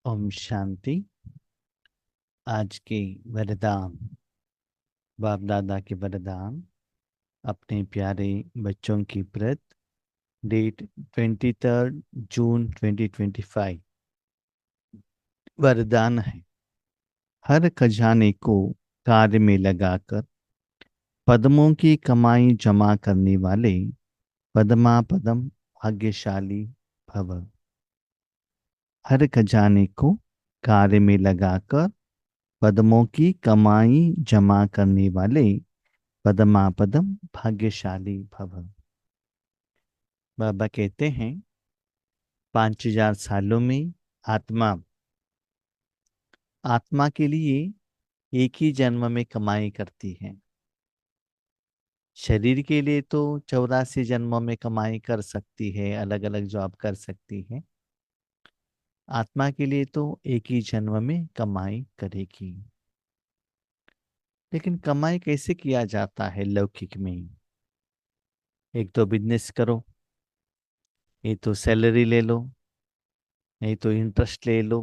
ओम शांति। आज के वरदान, बाप दादा के वरदान अपने प्यारे बच्चों की प्रत, डेट 23 जून 2025। वरदान है, हर खजाने को कार्य में लगाकर पद्मों की कमाई जमा करने वाले पद्मा पदम भाग्यशाली भव। हर खजाने को कार्य में लगाकर पद्मों की कमाई जमा करने वाले पद्मापदम भाग्यशाली भव। बाबा कहते हैं 5000 सालों में आत्मा आत्मा के लिए एक ही जन्म में कमाई करती है। शरीर के लिए तो 84 जन्मों में कमाई कर सकती है, अलग अलग जॉब कर सकती है। आत्मा के लिए तो एक ही जन्म में कमाई करेगी। लेकिन कमाई कैसे किया जाता है लौकिक में? एक तो बिजनेस करो, ये तो सैलरी ले लो, नहीं तो इंटरेस्ट ले लो,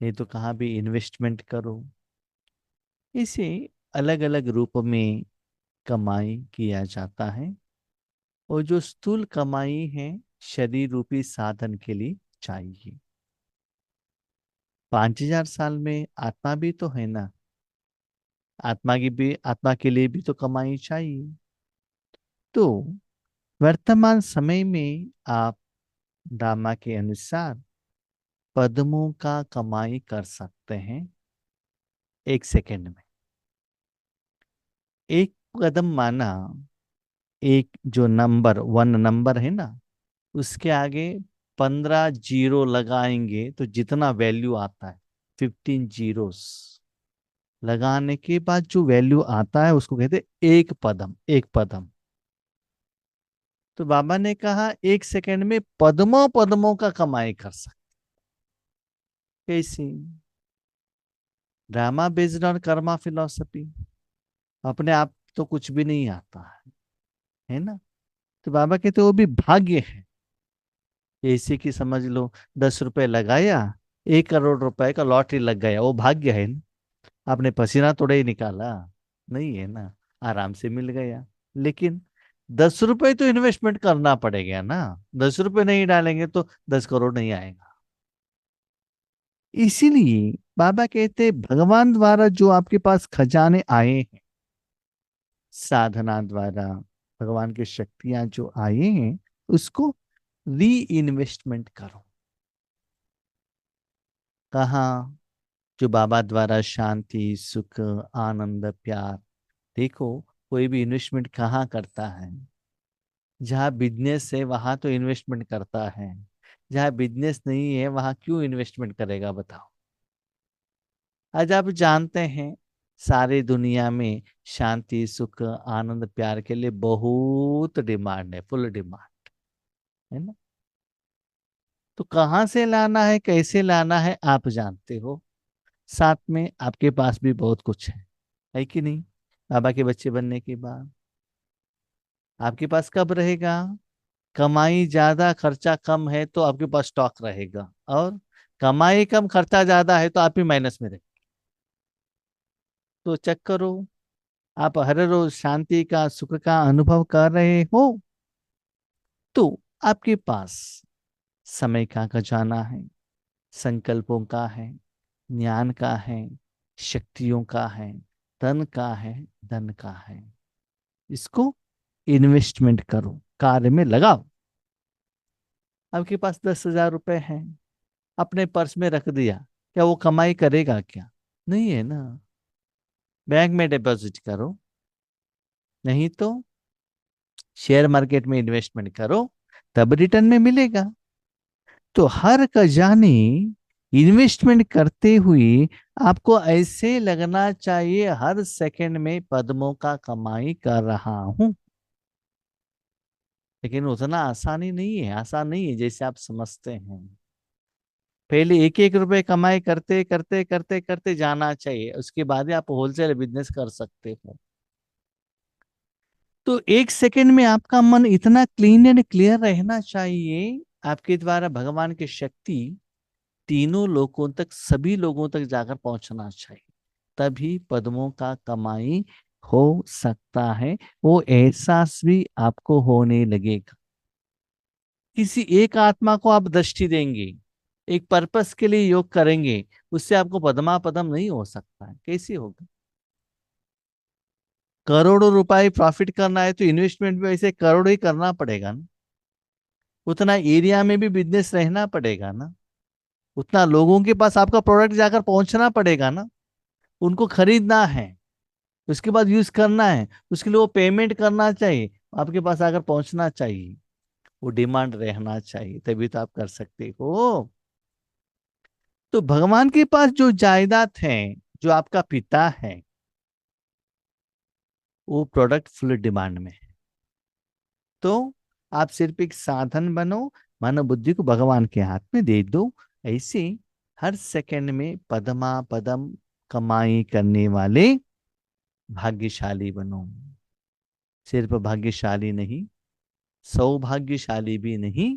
नहीं तो कहाँ भी इन्वेस्टमेंट करो। इसे अलग अलग रूप में कमाई किया जाता है। और जो स्थूल कमाई है शरीर रूपी साधन के लिए चाहिए। 5000 साल में आत्मा भी तो है ना, आत्मा के लिए भी तो कमाई चाहिए। तो वर्तमान समय में आप ड्रामा के अनुसार पद्मों का कमाई कर सकते हैं। 1 सेकंड में एक कदम माना, एक जो नंबर 1 नंबर है ना, उसके आगे 15 जीरो लगाएंगे तो जितना वैल्यू आता है 15 जीरोस लगाने के बाद जो वैल्यू आता है उसको कहते हैं एक पदम, एक पदम। तो बाबा ने कहा 1 सेकंड में पद्मों पद्मों का कमाई कर सकते। कैसी? Drama based on Karma philosophy. अपने आप तो कुछ भी नहीं आता है ना। तो बाबा कहते वो भी भाग्य है। ऐसे की समझ लो, 10 रुपए लगाया, 1 करोड़ रुपए का लॉटरी लग गया, वो भाग्य है ना। आपने पसीना थोड़े ही निकाला, नहीं है ना, आराम से मिल गया। लेकिन 10 रुपए तो इन्वेस्टमेंट करना पड़ेगा ना। 10 रुपए नहीं डालेंगे तो 10 करोड़ नहीं आएगा। इसीलिए बाबा कहते भगवान द्वारा जो आपके पास खजाने आए हैं, साधना द्वारा भगवान की शक्तियां जो आए हैं, उसको री इन्वेस्टमेंट करो। कहाँ? जो बाबा द्वारा शांति, सुख, आनंद, प्यार। देखो, कोई भी इन्वेस्टमेंट कहाँ करता है? जहाँ बिजनेस है वहां तो इन्वेस्टमेंट करता है। जहाँ बिजनेस नहीं है वहां क्यों इन्वेस्टमेंट करेगा बताओ? आज आप जानते हैं सारी दुनिया में शांति, सुख, आनंद, प्यार के लिए बहुत डिमांड है, फुल डिमांड है ना। तो कहाँ से लाना है, कैसे लाना है, आप जानते हो। साथ में आपके पास भी बहुत कुछ है कि नहीं? बाबा के बच्चे बनने के बाद आपके पास कब रहेगा? कमाई ज्यादा खर्चा कम है तो आपके पास स्टॉक रहेगा, और कमाई कम खर्चा ज्यादा है तो आप ही माइनस में रहे। तो चेक करो, आप हर रोज शांति का, सुख का अनुभव कर रहे हो, तो आपके पास समय का खजाना है, संकल्पों का है, ज्ञान का है, शक्तियों का है, धन का है, धन का है। इसको इन्वेस्टमेंट करो, कार्य में लगाओ। आपके पास 10,000 रुपए हैं, अपने पर्स में रख दिया, क्या वो कमाई करेगा क्या? नहीं है ना। बैंक में डिपॉजिट करो, नहीं तो शेयर मार्केट में इन्वेस्टमेंट करो, तब रिटर्न में मिलेगा। तो हर खजाने इन्वेस्टमेंट करते हुए आपको ऐसे लगना चाहिए हर सेकंड में पद्मों का कमाई कर रहा हूं। लेकिन उतना आसानी नहीं है, आसान नहीं है जैसे आप समझते हैं। पहले एक एक रुपए कमाई करते करते करते करते जाना चाहिए, उसके बाद ही आप होलसेल बिजनेस कर सकते हो। तो 1 सेकंड में आपका मन इतना क्लीन एंड क्लियर रहना चाहिए, आपके द्वारा भगवान की शक्ति तीनों लोगों तक, सभी लोगों तक जाकर पहुंचना चाहिए, तभी पद्मों का कमाई हो सकता है। वो एहसास भी आपको होने लगेगा। किसी एक आत्मा को आप दृष्टि देंगे, एक पर्पस के लिए योग करेंगे, उससे आपको पद्मा पदम नहीं हो सकता है। कैसे होगा? करोड़ों रुपए प्रॉफिट करना है तो इन्वेस्टमेंट भी वैसे करोड़ ही करना पड़ेगा ना। उतना एरिया में भी बिजनेस रहना पड़ेगा ना। उतना लोगों के पास आपका प्रोडक्ट जाकर पहुंचना पड़ेगा ना। उनको खरीदना है, उसके बाद यूज करना है, उसके लिए वो पेमेंट करना चाहिए, आपके पास आकर पहुंचना चाहिए। वो डिमांड रहना चाहिए, तभी तो आप कर सकते हो। तो भगवान के पास जो जायदाद है, जो आपका पिता है, वो प्रोडक्ट फुल डिमांड में है। तो आप सिर्फ एक साधन बनो, मानव बुद्धि को भगवान के हाथ में दे दो। ऐसे हर सेकंड में पदमा पदम कमाई करने वाले भाग्यशाली बनो। सिर्फ भाग्यशाली नहीं, सौभाग्यशाली भी नहीं,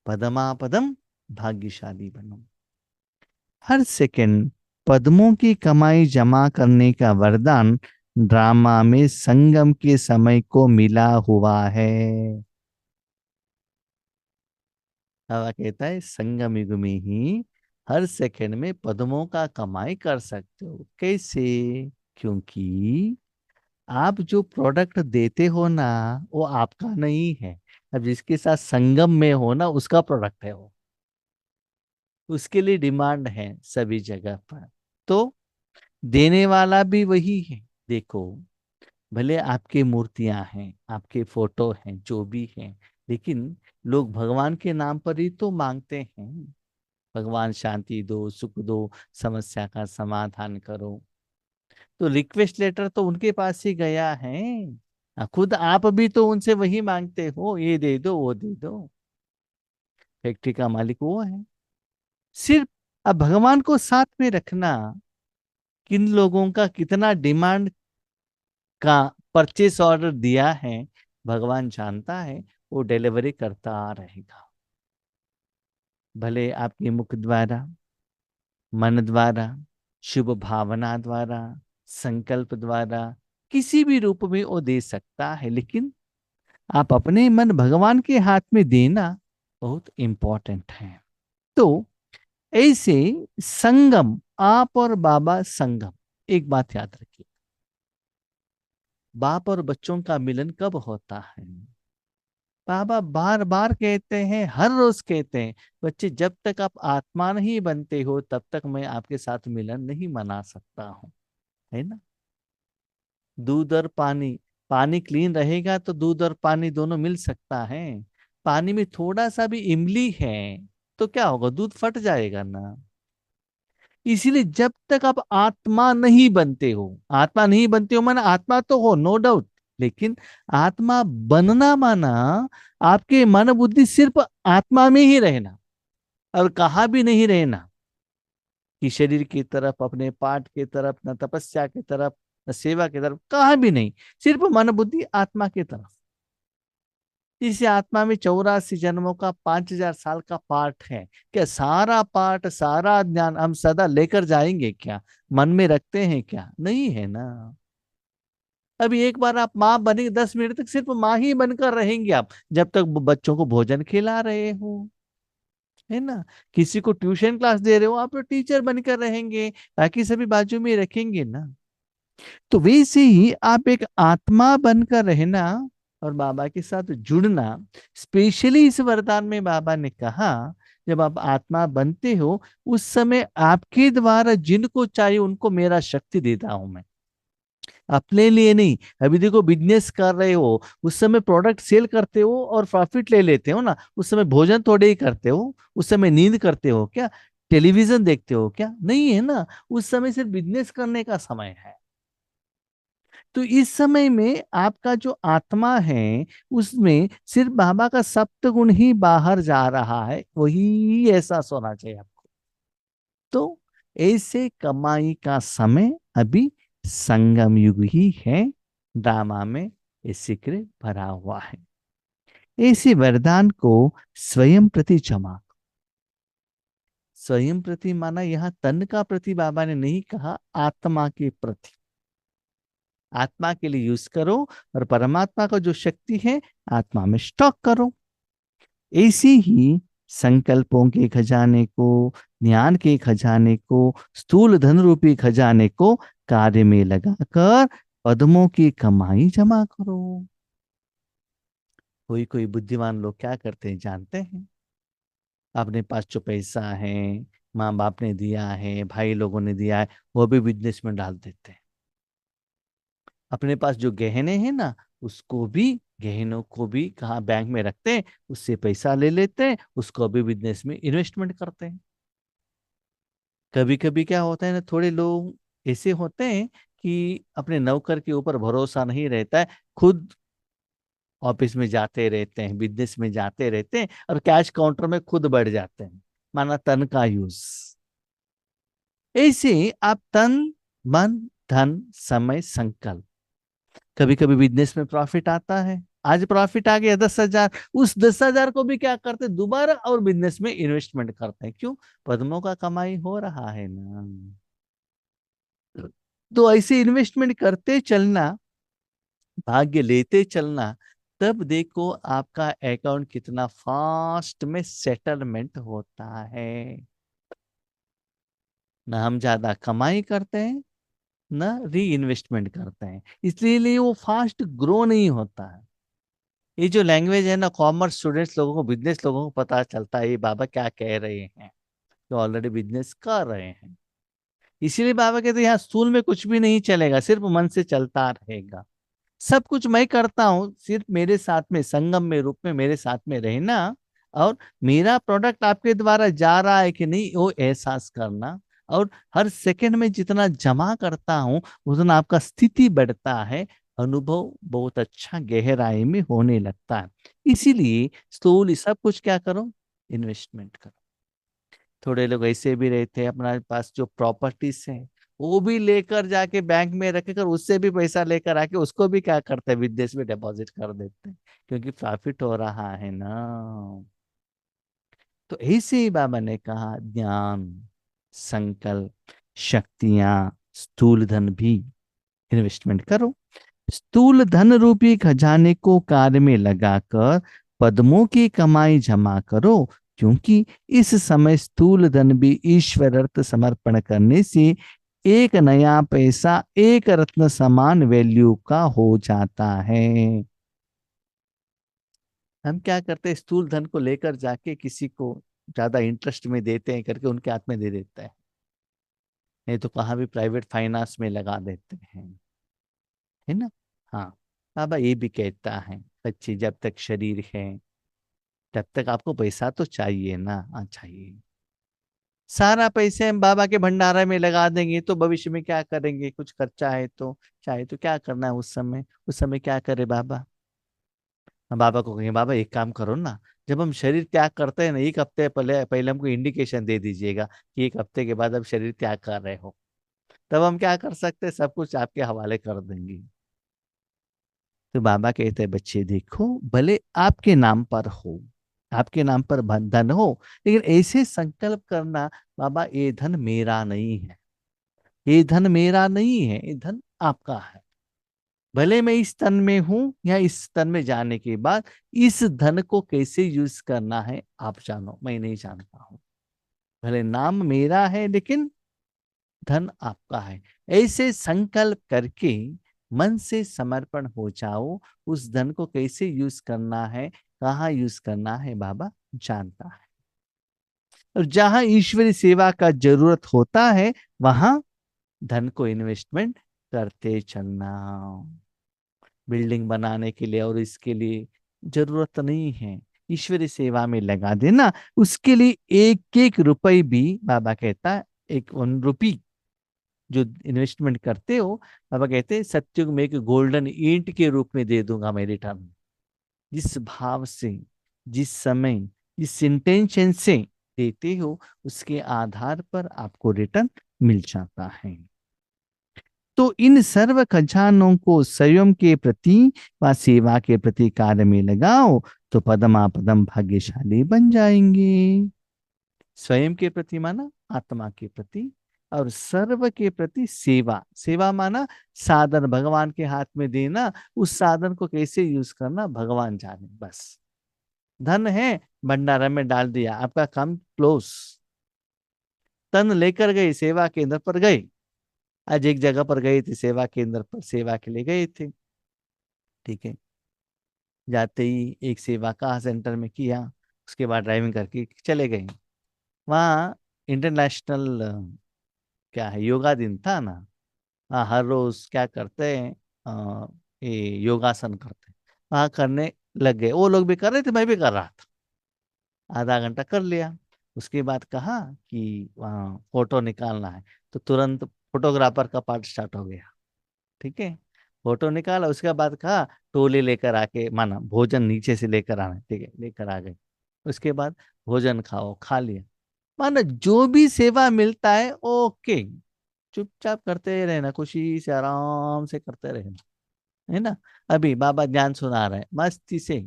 पदमा पदम भाग्यशाली बनो। हर सेकंड पद्मों की कमाई जमा करने का वरदान ड्रामा में संगम के समय को मिला हुआ है। बाबा कहता है संगम युग में ही हर सेकंड में पद्मों का कमाई कर सकते हो। कैसे? क्योंकि आप जो प्रोडक्ट देते हो ना, वो आपका नहीं है। अब जिसके साथ संगम में हो ना, उसका प्रोडक्ट है वो। उसके लिए डिमांड है सभी जगह पर। तो देने वाला भी वही है। देखो, भले आपके मूर्तियां हैं, आपके फोटो हैं, जो भी हैं, लेकिन लोग भगवान के नाम पर ही तो मांगते हैं। भगवान शांति दो, सुख दो, समस्या का समाधान करो। तो रिक्वेस्ट लेटर तो उनके पास ही गया है। खुद आप भी तो उनसे वही मांगते हो, ये दे दो, वो दे दो। फैक्ट्री का मालिक वो है। सिर्फ अब भगवान को साथ में रखना, किन लोगों का कितना डिमांड का परचेस ऑर्डर दिया है, भगवान जानता है। वो डिलीवरी करता रहेगा। भले आपके मुख द्वारा, मन द्वारा, शुभ भावना द्वारा, संकल्प द्वारा, किसी भी रूप में वो दे सकता है, लेकिन आप अपने मन भगवान के हाथ में देना बहुत इंपॉर्टेंट है। तो ऐसे संगम, आप और बाबा संगम। एक बात याद रखिए, बाप और बच्चों का मिलन कब होता है? बाबा बार बार कहते हैं, हर रोज कहते हैं, बच्चे जब तक आप आत्मा नहीं बनते हो तब तक मैं आपके साथ मिलन नहीं मना सकता हूँ। है ना? दूध और पानी, पानी क्लीन रहेगा तो दूध और पानी दोनों मिल सकता है। पानी में थोड़ा सा भी इमली है तो क्या होगा? दूध फट जाएगा ना। इसीलिए जब तक आप आत्मा नहीं बनते हो, आत्मा नहीं बनते हो माना आत्मा तो हो, नो डाउट, लेकिन आत्मा बनना माना आपके मन बुद्धि सिर्फ आत्मा में ही रहना, और कहा भी नहीं रहना कि शरीर की तरफ, अपने पाठ की तरफ, न तपस्या की तरफ, न सेवा की तरफ, कहा भी नहीं। सिर्फ मन बुद्धि आत्मा की तरफ। इस आत्मा में 84 जन्मों का 5000 साल का पाठ है। क्या सारा पाठ, सारा ज्ञान हम सदा लेकर जाएंगे क्या? मन में रखते हैं क्या? नहीं है ना। अभी एक बार आप माँ बने, 10 मिनट तक सिर्फ माँ ही बनकर रहेंगे आप, जब तक बच्चों को भोजन खिला रहे हो। है ना? किसी को ट्यूशन क्लास दे रहे हो, आप टीचर बनकर रहेंगे, बाकी सभी बाजू में रखेंगे ना। तो वैसे ही आप एक आत्मा बनकर रहना और बाबा के साथ जुड़ना। स्पेशली इस वरदान में बाबा ने कहा, जब आप आत्मा बनते हो उस समय आपके द्वारा जिनको चाहिए उनको मेरा शक्ति देता हूं मैं, अपने लिए नहीं। अभी देखो, बिजनेस कर रहे हो, उस समय प्रोडक्ट सेल करते हो और प्रॉफिट ले लेते हो ना, उस समय भोजन थोड़े ही करते हो, उस समय नींद करते हो क्या? टेलीविजन देखते हो क्या? नहीं है ना। उस समय सिर्फ बिजनेस करने का समय है। तो इस समय में आपका जो आत्मा है, उसमें सिर्फ बाबा का सप्त गुण ही बाहर जा रहा है, वही एहसास होना चाहिए आपको। तो ऐसे कमाई का समय अभी संगम युग ही है। ड्रामा में ये सीक्रेट भरा हुआ है। ऐसे वरदान को स्वयं प्रति जमा, स्वयं प्रति माना यहाँ तन का प्रति बाबा ने नहीं कहा, आत्मा के प्रति। आत्मा के लिए यूज करो और परमात्मा का जो शक्ति है आत्मा में स्टॉक करो। ऐसे ही संकल्पों के खजाने को, ज्ञान के खजाने को, स्थूल धन रूपी खजाने को कार्य में लगाकर पद्मों की कमाई जमा करो। कोई कोई बुद्धिमान लोग क्या करते हैं जानते हैं? अपने पास जो पैसा है, माँ बाप ने दिया है, भाई लोगों ने दिया है, वो भी बिजनेस में डाल देते हैं। अपने पास जो गहने हैं ना, उसको भी, गहनों को भी कहाँ बैंक में रखते हैं, उससे पैसा ले लेते हैं, उसको भी बिजनेस में इन्वेस्टमेंट करते हैं। कभी कभी क्या होता है ना, थोड़े लोग ऐसे होते हैं कि अपने नौकर के ऊपर भरोसा नहीं रहता है, खुद ऑफिस में जाते रहते हैं, बिजनेस में जाते रहते हैं और कैश काउंटर में खुद बढ़ जाते हैं, माना तन का यूज। ऐसे आप तन, मन, धन, समय, संकल्प, कभी कभी बिजनेस में प्रॉफिट आता है, आज प्रॉफिट आ गया 10,000, उस 10,000 को भी क्या करते, दोबारा और बिजनेस में इन्वेस्टमेंट करते हैं। क्यों? पद्मों का कमाई हो रहा है ना। तो ऐसे इन्वेस्टमेंट करते चलना, भाग्य लेते चलना, तब देखो आपका अकाउंट कितना फास्ट में सेटलमेंट होता है। ना हम ज्यादा कमाई करते हैं, ना री इन्वेस्टमेंट करते हैं, इसलिए वो फास्ट ग्रो नहीं होता है। ये जो लैंग्वेज है ना, कॉमर्स स्टूडेंट्स लोगों को, बिजनेस लोगों को पता चलता है ये बाबा क्या कह रहे हैं, जो ऑलरेडी बिजनेस कर रहे हैं। इसीलिए बाबा कहते हैं यहाँ स्थूल में कुछ भी नहीं चलेगा, सिर्फ मन से चलता रहेगा। सब कुछ मैं करता हूँ, सिर्फ मेरे साथ में, संगम में रूप में मेरे साथ में रहना, और मेरा प्रोडक्ट आपके द्वारा जा रहा है कि नहीं वो एहसास करना। और हर सेकंड में जितना जमा करता हूँ उतना आपका स्थिति बढ़ता है, अनुभव बहुत अच्छा गहराई में होने लगता है। इसीलिए स्थूल सब कुछ क्या करो, इन्वेस्टमेंट करो। थोड़े लोग ऐसे भी रहते हैं, अपना पास जो प्रॉपर्टीज है वो भी लेकर जाके बैंक में रखकर उससे भी पैसा लेकर आके उसको भी क्या करते हैं, विदेश में डिपॉजिट कर देते हैं, क्योंकि प्रॉफिट हो रहा है ना। तो ऐसे ही बाबा ने कहा, ज्ञान, संकल्प, शक्तियां, स्थूल धन भी इन्वेस्टमेंट करो। स्थूल धन रूपी खजाने को कार्य में लगाकर पद्मों की कमाई जमा करो, क्योंकि इस समय स्थूल धन भी ईश्वर अर्थ समर्पण करने से एक नया पैसा एक रत्न समान वैल्यू का हो जाता है। हम क्या करते हैं, स्थूल धन को लेकर जाके किसी को ज्यादा इंटरेस्ट में देते हैं करके उनके हाथ में दे देते हैं, नहीं तो कहाँ भी प्राइवेट फाइनेंस में लगा देते हैं, है ना। हाँ, बाबा ये भी कहता है, बच्चे जब तक शरीर है तब तक आपको पैसा तो चाहिए ना। हाँ चाहिए। सारा पैसे हम बाबा के भंडारा में लगा देंगे तो भविष्य में क्या करेंगे, कुछ खर्चा है तो चाहे तो क्या करना है उस समय, उस समय क्या करे बाबा। हम बाबा को कहेंगे, बाबा एक काम करो ना, जब हम शरीर त्याग करते हैं ना, एक हफ्ते पहले पहले हमको इंडिकेशन दे दीजिएगा कि एक हफ्ते के बाद अब शरीर त्याग कर रहे हो, तब हम क्या कर सकते हैं, सब कुछ आपके हवाले कर देंगे। तो बाबा कहते हैं, बच्चे देखो, भले आपके नाम पर हो, आपके नाम पर धन हो, लेकिन ऐसे संकल्प करना, बाबा ये धन मेरा नहीं है, ये धन मेरा नहीं है, ये धन आपका है। भले मैं इस तन में हूं या इस तन में जाने के बाद इस धन को कैसे यूज करना है आप जानो, मैं नहीं जानता हूं। भले नाम मेरा है लेकिन धन आपका है। ऐसे संकल्प करके मन से समर्पण हो जाओ, उस धन को कैसे यूज करना है, कहाँ यूज करना है बाबा जानता है। और जहां ईश्वरी सेवा का जरूरत होता है वहां धन को इन्वेस्टमेंट करते चलना। बिल्डिंग बनाने के लिए और इसके लिए जरूरत नहीं है, ईश्वरी सेवा में लगा देना। उसके लिए एक एक रुपए भी बाबा कहता है, एक 1 रुपी जो इन्वेस्टमेंट करते हो, बाबा कहते हैं सत्युग में एक गोल्डन ईंट के रूप में दे दूंगा मैं रिटर्न। जिस भाव से, जिस समय, जिस इंटेंशन से देते हो उसके आधार पर आपको रिटर्न मिल जाता है। तो इन सर्व खजानों को स्वयं के प्रति व सेवा के प्रति कार्य में लगाओ तो पदमा पदम भाग्यशाली बन जाएंगे। स्वयं के प्रति माना आत्मा के प्रति, और सर्व के प्रति सेवा। सेवा माना साधन भगवान के हाथ में देना, उस साधन को कैसे यूज करना भगवान जाने। बस धन है, भंडारा में डाल दिया, आपका काम क्लोज। तन लेकर गए, सेवा केंद्र पर गए। आज एक जगह पर गए थे, सेवा केंद्र पर सेवा के लिए गए थे। ठीक है, जाते ही एक सेवा का सेंटर में किया, उसके बाद ड्राइविंग करके चले गए। वहाँ इंटरनेशनल क्या है, योगा दिन था ना। हाँ, हर रोज क्या करते हैं, ये योगासन करते हैं। वहाँ करने लग गए, वो लोग भी कर रहे थे, मैं भी कर रहा था। आधा घंटा कर लिया। उसके बाद कहा कि वहाँ फोटो निकालना है, तो तुरंत फोटोग्राफर का पार्ट स्टार्ट हो गया। ठीक है, फोटो निकाला। उसके बाद कहा टोली लेकर आके, माना भोजन नीचे से लेकर आना है। ठीक है, लेकर आ गए। उसके बाद भोजन खाओ, खा लिया। माना जो भी सेवा मिलता है ओके, चुपचाप करते रहना, खुशी से आराम से करते रहना, है ना। अभी बाबा ज्ञान सुना रहे हैं, मस्ती से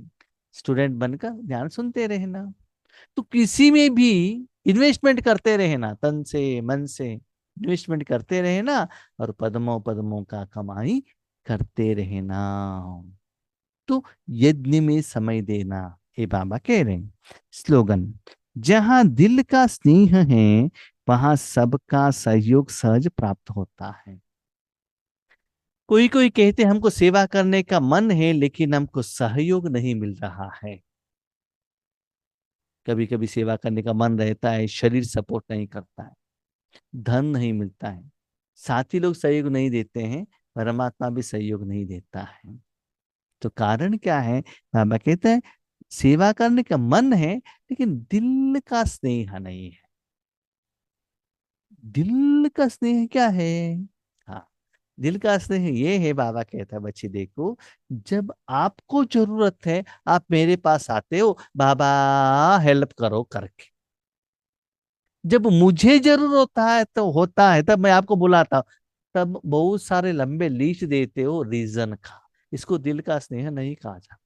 स्टूडेंट बनकर ज्ञान सुनते रहना। तो किसी में भी इन्वेस्टमेंट करते रहना, तन से मन से इन्वेस्टमेंट करते रहना, और पद्मों पद्मों का कमाई करते रहना। तो यज्ञ में समय देना, ये बाबा कह रहे हैं। स्लोगन, जहां दिल का स्नेह है वहां सबका सहयोग सहज प्राप्त होता है। कोई कोई कहते हैं हमको सेवा करने का मन है लेकिन हमको सहयोग नहीं मिल रहा है। कभी कभी सेवा करने का मन रहता है, शरीर सपोर्ट नहीं करता है, धन नहीं मिलता है, साथी लोग सहयोग नहीं देते हैं, परमात्मा भी सहयोग नहीं देता है। तो कारण क्या है? बाबा कहते हैं सेवा करने का मन है लेकिन दिल का स्नेह नहीं है। दिल का स्नेह क्या है? हाँ, दिल का स्नेह ये है, बाबा कहता है बच्चे देखो, जब आपको जरूरत है आप मेरे पास आते हो, बाबा हेल्प करो करके। जब मुझे जरूरत होता है तब मैं आपको बुलाता हूं, तब बहुत सारे लंबे लिस्ट देते हो रीजन का। इसको दिल का स्नेह नहीं कहा जाता।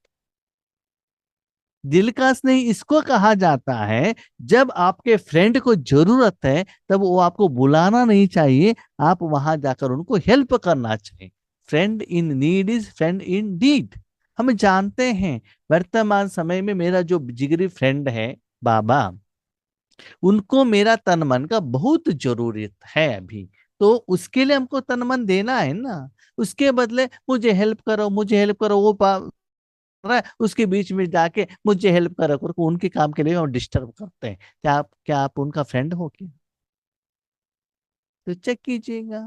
दिल का स्नेह इसको कहा जाता है जब आपके फ्रेंड को जरूरत है तब वो आपको बुलाना नहीं चाहिए, आप वहां जाकर उनको हेल्प करना चाहिए। Friend in need is friend in deed. हम जानते हैं वर्तमान समय में मेरा जो जिगरी फ्रेंड है बाबा, उनको मेरा तन मन का बहुत जरूरत है अभी। तो उसके लिए हमको तन मन देना है ना। उसके बदले मुझे हेल्प करो, मुझे हेल्प करो, वो रहा है उसके बीच में जाके मुझे हेल्प करो करो, उनके काम के लिए और डिस्टर्ब करते हैं। क्या आप उनका फ्रेंड हो क्या? तो चेक कीजिएगा।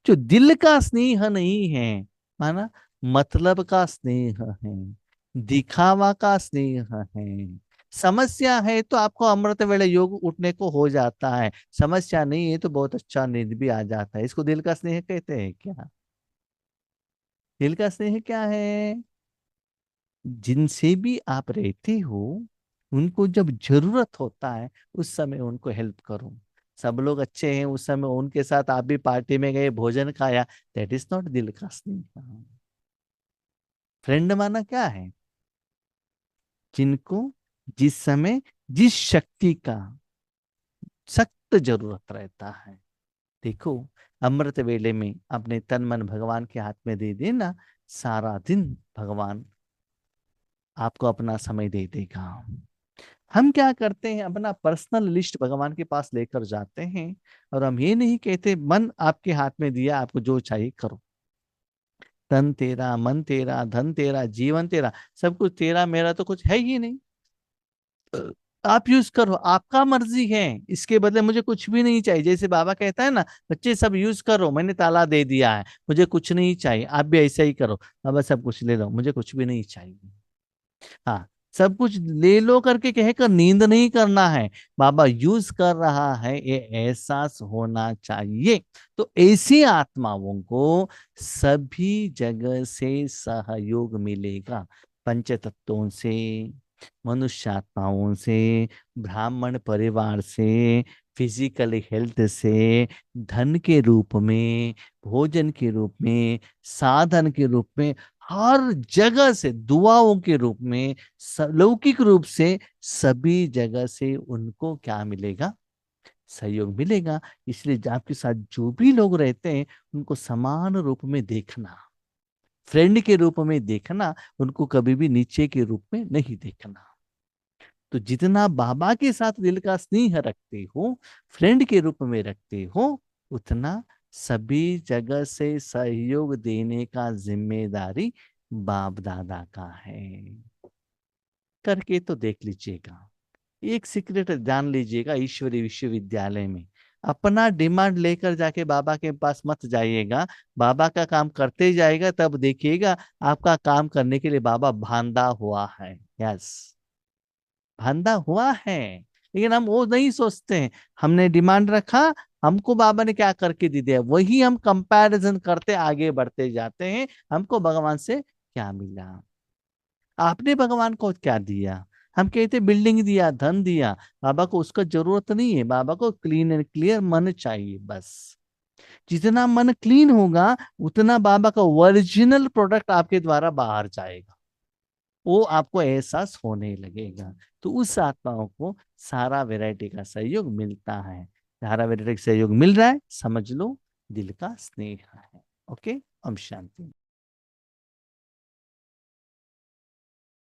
जो दिल का स्नेह नहीं है, माना मतलब का स्नेह है, दिखावा का स्नेह है। समस्या है तो आपको अमृत वेले योग उठने को हो जाता है, समस्या नहीं है तो बहुत अच्छा नींद भी आ जाता है। इसको दिल का स्नेह कहते हैं क्या? दिल का स्नेह क्या है? जिनसे भी आप रहते हो उनको जब जरूरत होता है उस समय उनको हेल्प करो। सब लोग अच्छे हैं उस समय उनके साथ आप भी पार्टी में गए, भोजन खाया, दैट इज नॉट दिल का स्नेह। फ्रेंड माना क्या है? जिनको जिस समय जिस शक्ति का सख्त जरूरत रहता है। देखो, अमृत वेले में अपने तन मन भगवान के हाथ में दे देना, सारा दिन भगवान आपको अपना समय दे देगा। हम क्या करते हैं, अपना पर्सनल लिस्ट भगवान के पास लेकर जाते हैं, और हम ये नहीं कहते मन आपके हाथ में दिया, आपको जो चाहिए करो। तन तेरा, मन तेरा, धन तेरा, जीवन तेरा, सब कुछ तेरा, मेरा तो कुछ है ही नहीं। आप यूज करो, आपका मर्जी है, इसके बदले मुझे कुछ भी नहीं चाहिए। जैसे बाबा कहता है ना, बच्चे सब यूज करो, मैंने ताला दे दिया है, मुझे कुछ नहीं चाहिए, आप भी ऐसा ही करो। बाबा सब कुछ ले लो, मुझे कुछ भी नहीं चाहिए। हाँ, सब कुछ ले लो करके कहकर नींद नहीं करना है, बाबा यूज कर रहा है ये एहसास होना चाहिए। तो ऐसी आत्माओं को सभी जगह से सहयोग मिलेगा, पंच तत्वों से, मनुष्य आत्माओं से, ब्राह्मण परिवार से, फिजिकल हेल्थ से धन के रूप में, भोजन के रूप में, साधन के रूप में, हर जगह से दुआओं के रूप में, लौकिक रूप से सभी जगह से उनको क्या मिलेगा? सहयोग मिलेगा। इसलिए आपके साथ जो भी लोग रहते हैं उनको समान रूप में देखना, फ्रेंड के रूप में देखना, उनको कभी भी नीचे के रूप में नहीं देखना। तो जितना बाबा के साथ दिल का स्नेह रखते हो, फ्रेंड के रूप में रखते हो, उतना सभी जगह से सहयोग देने का जिम्मेदारी बाप दादा का है। करके तो देख लीजिएगा। एक सीक्रेट जान लीजिएगा, ईश्वरी विश्वविद्यालय में अपना डिमांड लेकर जाके बाबा के पास मत जाइएगा। बाबा का काम करते जाएगा, तब देखिएगा आपका काम करने के लिए बाबा बांधा हुआ है। यस, बांधा हुआ है। लेकिन हम वो नहीं सोचते हैं, हमने डिमांड रखा, हमको बाबा ने क्या करके दे दिया, वही हम कंपैरिजन करते आगे बढ़ते जाते हैं। हमको भगवान से क्या मिला, आपने भगवान को क्या दिया? हम कहते बिल्डिंग दिया, धन दिया। बाबा को उसका जरूरत नहीं है, बाबा को क्लीन एंड क्लियर मन चाहिए बस। जितना मन क्लीन होगा, उतना बाबा का ओरिजिनल प्रोडक्ट आपके द्वारा बाहर जाएगा, वो आपको एहसास होने लगेगा। तो उस आत्माओं को सारा वैरायटी का सहयोग मिलता है। सारा वैरायटी का सहयोग मिल रहा है, समझ लो दिल का स्नेह है। ओके, ओम शांति।